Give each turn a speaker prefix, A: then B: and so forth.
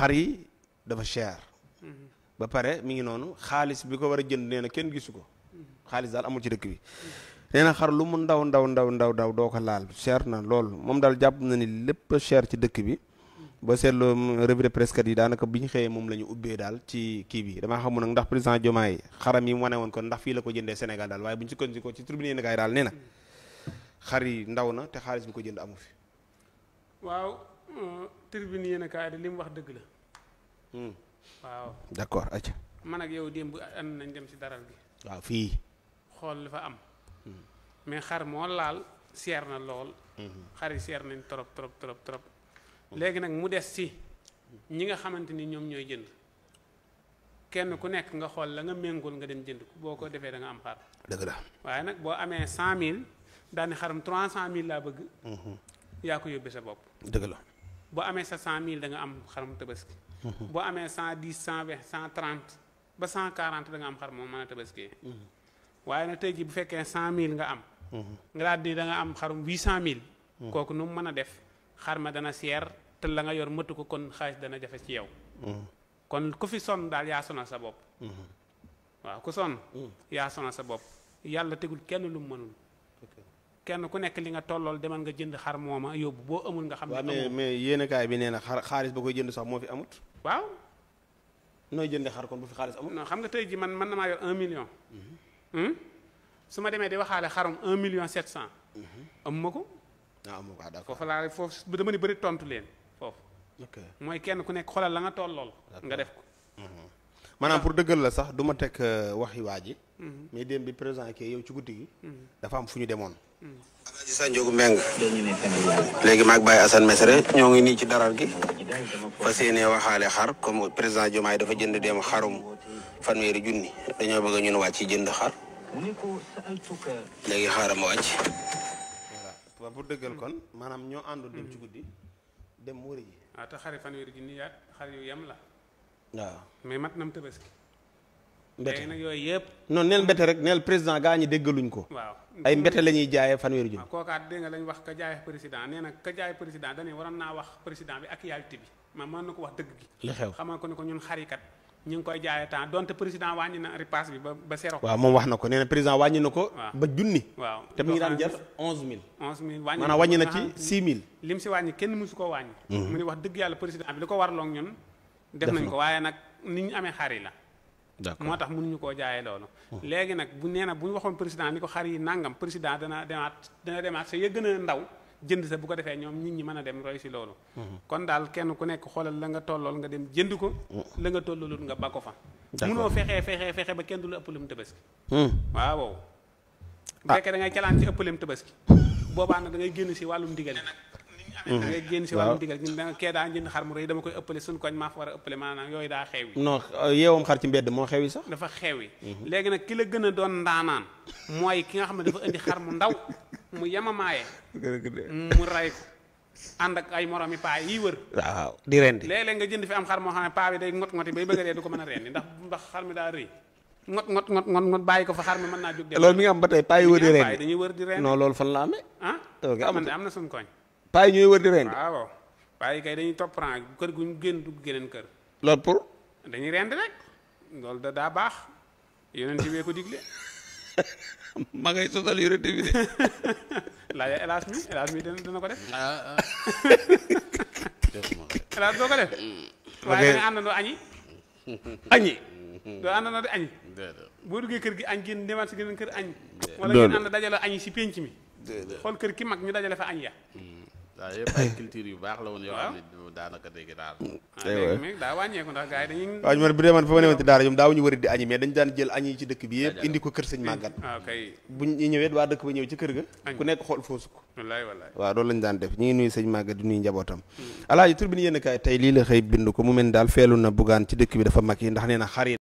A: xar yi dafa cher. ba pare mi ngi noonu xaalis bi ko war a jënd nee na kenn gisu ko. xaalis daal amul ci dëkk bi. nee na xar lu mu ndaw doo ko laal cher na lool moom daal jàpp na ni lépp cher ci dëkk bi. ba seetloo revue de presse kat yi daanaka bi ñu xëyee moom la ñu ubbee daal ci kii bi damaa xamul nag ndax président Diomaye xaram yi mu wane woon kon ndax fii la ko jëndee Sénégal daal waaye bu ñu sukkandikoo ci tribune yéen kaay daal nee na xar yi ndaw na te xaalis bi ko jënd amu fi.
B: waaw tribune yéen kaay de li mu wax dëgg la. waaw
A: d'accord acca.
B: man ak yow démb ànd nañ dem ci daral gi.
A: waaw fii.
B: xool li fa am. mais xar moo laal seer na lool. xar yi seer nañ trop. léegi nag mu des ci ñi nga xamante ni ñoom ñooy jënd kenn ku nekk nga xool la nga méngool nga dem jënd ko boo ko defee da nga am xar. dëgg la waaye nag boo amee 100000 daani xaram 300000 laa bëgg. yaa ko yóbbee sa bopp. dëgg la boo amee sa 100000 da nga am xaram tabaski. boo amee 110 120 130 ba 140 da nga am xar moom mën a tabaskee. waaye nag tey jii bu fekkee 100000 nga am. nga daal di da nga am xarum 800000. kooku nu mu mën a def xar ma dana seer. te la nga yor mëtu ko kon xaalis dana jafe ci yow. kon ku fi sonn daal yaa sonal sa bopp. waaw ku sonn. yaa sonal sa bopp yàlla tegul kenn lu mu mënul. kenn ku nekk li nga tollool demal nga jënd xar mooma yóbbu boo amul nga xam ne.
A: waaw mais yéenekaay bi nee na xaalis ba koy jënd sax moo fi amut.
B: waaw.
A: nooy jëndee xar kon bu fi xaalis amut.
B: non xam nga tey ji man na maa yor 1 million. su ma demee di waxaale xarum 1 million 700. am ma ko.
A: ah am ma ko d'accord
B: foofu laa foofu dama ni bëri tontu leen. foofu mooy kenn ku nekk xoolal la nga tollool nga def ko.
A: maanaam pour dëggal la sax du ma teg waxi waa ji. mais démb bi président kii yow ci guddi gi. dafa am fu ñu demoon. Alaaji Sanjoogu Mbeng léegi maag Baye Assane Mesere ñoo ngi nii ci daral gi fas yéene waxaale xar comme président Diomaye dafa jënd dem xarum 1,000 dañoo bëgg ñun wàcc ci jënd xar léegi xaaral ma wàcc. voilà pour dëggal kon maanaam ñoo àndoon dem ci guddi. dem wëri ji.
B: waaw te xari 1,000 yaat xar yu yem la.
A: waaw
B: mais mat nam tabaski.
A: mbete
B: léegi nag yooyu yëpp.
A: non neel mbete rek neel président gaa ñi déggaluñ ko.
B: waaw
A: ay mbete la ñuy jaayee 1,000.
B: waaw kookaat dégg nga lañ wax ka jaay président nee na ka jaay président dañuy waroon naa wax président bi ak réalité bi ma mën na ko wax dëgg gi.
A: li xew
B: xamal ko ne ko ñun xarikat ñu ngi koy jaayee temps donte président wàññi na ripaas bi ba zéro.
A: waaw moom wax na ko nee na président wàññi na ko. ba junni.
B: waaw
A: te mu ngi daan jar 11000.
B: 11000
A: maanaam wàññi na ci 6000.
B: lim si wàññi kenn mësu koo wàññi. mu ni wax dëgg yàlla président bi li ko warloog ñun. def nañ ko waaye nag nit ñu amee xar yi la. d'accord moo tax mënuñu koo jaayee loolu. léegi nag bu nee na bu ñu waxoon président ni ko xar yi nangam président dana demaat sa ya gën a ndaw jënd sa bu ko defee ñoom nit ñi mën a dem roy si loolu. kon daal kenn ku nekk xoolal la nga tollool nga dem jënd ko. la nga tolloolut nga ba ko fa. munoo fexe ba kenn du la ëppalum tabaski. waaw. bu fekkee da ngay calaan ci ëppalum tabaski. boobaa nag da ngay génn si wàllum ndigal. da ngay génn si wàllum ndigal da nga kee daa jënd xar mu rëy dama koy ëppale suñ koñ maa fa war a ëppale maanaam yooyu daa xew yi. non
A: yeewam xar ci mbedd moo xew yi sax.
B: dafa xew yi. léegi nag ki la gën a doon ndaanaan mooy ki nga xam ne dafa indi xar mu ndaw mu yemamaaye mu ray ko ànd ak ay moromi paa yi wër.
A: waaw di rendi.
B: léeg-léeg nga jënd fi am xar moo xam ne paa bi day ngot-ngoti bay bëgg a dee du ko mën a rendi ndax xar mi daa rëy ngot bàyyi ko fa xar mi mën naa jóg dem.
A: loolu mi nga am ba tey paa yi wër di rendi
B: dañuy wër di rendi.
A: non loolu fan la amee.
B: man de am na suñu koñ.
A: paa yi ñooy wër di rendi.
B: waaw paa yi kay dañuy topp rang kër gu ñu génn dugg geneen kër.
A: loolu pour.
B: dañuy rendi rek loolu daa baax yeneen ci wee ko digle.
A: ma ngay sosal yore bi de.
B: laaj hélas mi dana ko def. hélas doo ko def. waaye da nga àndandoo añi. doo àndandoo di añi. boo duggee kër gi añ génn demaat si geneen kër añ. wala ngeen ànd dajale añi si pénc mi. xool kër ki mag ñu dajale fa añ ya.
C: waaw yëpp ay culture yu baax la woon yoo xam ne daanaka dégg daal.
B: léegi mais daa wàññeeku ndax gars yi dañuy.
A: waaw man bu dee man fa ma newoon ci daara ñoom daawuñu wëri di añi mais dañ daan jël añ yi ci dëkk bi yëpp indi ko kër sëñ màggat.
B: waaw kay
A: buñ ñu ñëwee waa dëkk ba ñëw ci kër ga. ku nekk xool foosu ko.
B: wallaay
A: waaw loolu lañ daan def ñu ngi nuyu sëñ màggat di nuyu njabootam. Alaaji tur bi ni yéen kaay tey lii la xëy bind ko mu mel ni daal feelu na bugaan ci dëkk bi dafa mag yi ndax nee na xar yi